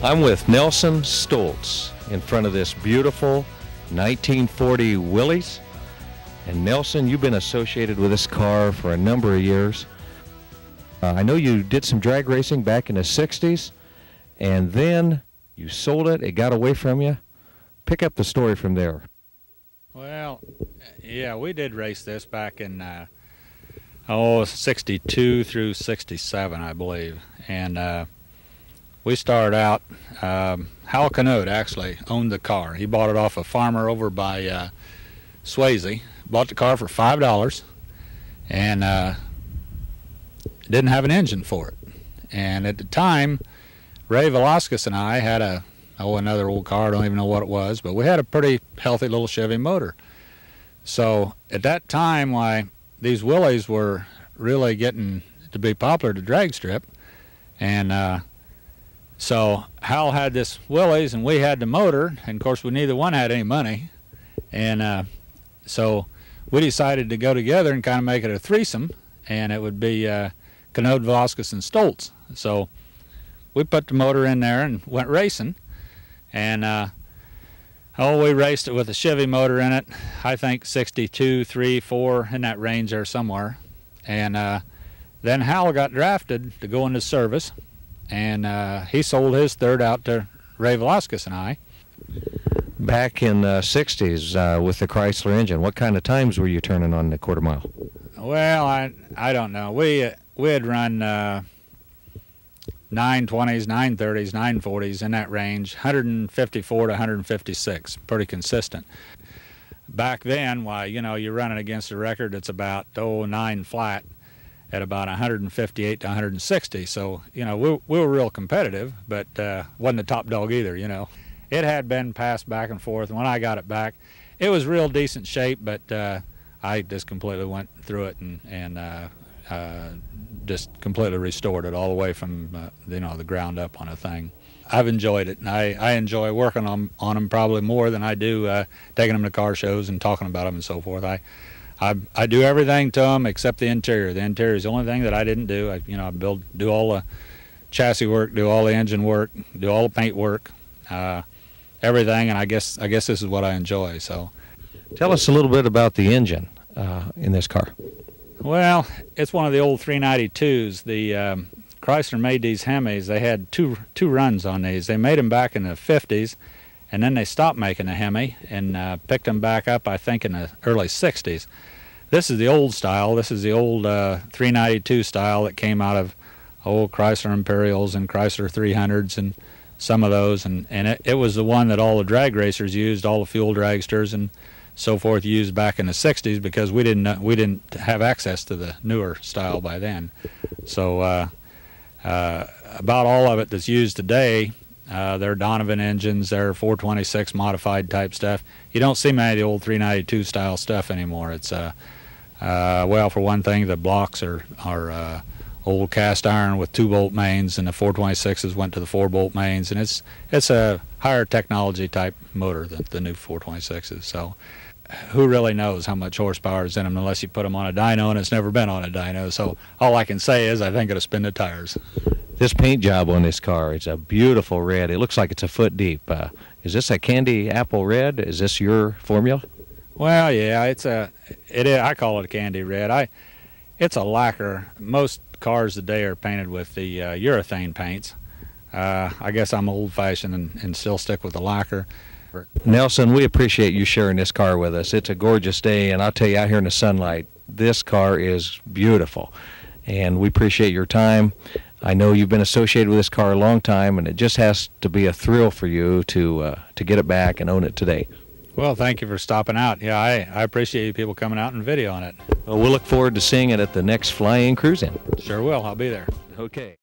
I'm with Nelson Stoltz in front of this beautiful 1940 Willys. And Nelson, you've been associated with this car for a number of years. I know you did some drag racing back in the 60s, and then you sold it. It got away from you. Pick up the story from there. Well, yeah, we did race this back in 62 through 67, I believe. And we started out, Hal Canute actually owned the car. He bought it off a farmer over by Swayze. Bought the car for $5 and didn't have an engine for it. And at the time, Ray Velasquez and I had another old car, I don't even know what it was, but we had a pretty healthy little Chevy motor. So at that time, why these Willys were really getting to be popular to drag strip. And so Hal had this Willys and we had the motor, and of course we neither one had any money. And so we decided to go together and kind of make it a threesome, and it would be Canute, Velasquez, and Stoltz. So we put the motor in there and went racing. And we raced it with a Chevy motor in it, I think 62, 3, 4, in that range there somewhere. And then Hal got drafted to go into service, and he sold his third out to Ray Velasquez and I. Back in the 60s with the Chrysler engine, what kind of times were you turning on the quarter mile? Well, I don't know. We had run 920s, 930s, 940s, in that range, 154 to 156, pretty consistent. Back then, why, you know, you're running against a record that's about 9 flat at about 158 to 160. So, you know, we were real competitive, but wasn't the top dog either, you know. It had been passed back and forth, and when I got it back, it was real decent shape, but I just completely went through it and just completely restored it all the way from you know, the ground up on a thing. I've enjoyed it, and I enjoy working on them probably more than I do taking them to car shows and talking about them and so forth. I do everything to them except the interior. The interior is the only thing that I didn't do. I do all the chassis work, do all the engine work, do all the paint work. Everything, and I guess this is what I enjoy. So, tell us a little bit about the engine in this car. Well, it's one of the old 392s. The Chrysler made these Hemis. They had two runs on these. They made them back in the 50s, and then they stopped making the Hemi and picked them back up, I think, in the early 60s. This is the old style. This is the old 392 style that came out of old Chrysler Imperials and Chrysler 300s and some of those, and it was the one that all the drag racers used, all the fuel dragsters and so forth used back in the 60s, because we didn't have access to the newer style by then. So about all of it that's used today, they're Donovan engines, they're 426 modified type stuff. You don't see many of the old 392 style stuff anymore. It's well, for one thing, the blocks are old cast iron with 2-bolt mains, and the 426s went to the 4-bolt mains, and it's a higher technology type motor than the new 426s. So who really knows how much horsepower is in them unless you put them on a dyno, and it's never been on a dyno. So all I can say is I think it'll spin the tires. This paint job on this car, it's a beautiful red. It looks like it's a foot deep. Is this a candy apple red? Is this your formula? Well, yeah, it is. I call it a candy red. It's a lacquer. Most cars today are painted with the urethane paints. I guess I'm old-fashioned and still stick with the lacquer. Nelson, we appreciate you sharing this car with us. It's a gorgeous day, and I'll tell you, out here in the sunlight, this car is beautiful, and we appreciate your time. I know you've been associated with this car a long time, and it just has to be a thrill for you to get it back and own it today. Well, thank you for stopping out. Yeah, I appreciate you people coming out and videoing it. Well, we'll look forward to seeing it at the next Fly-In Cruise-In. Sure will. I'll be there. Okay.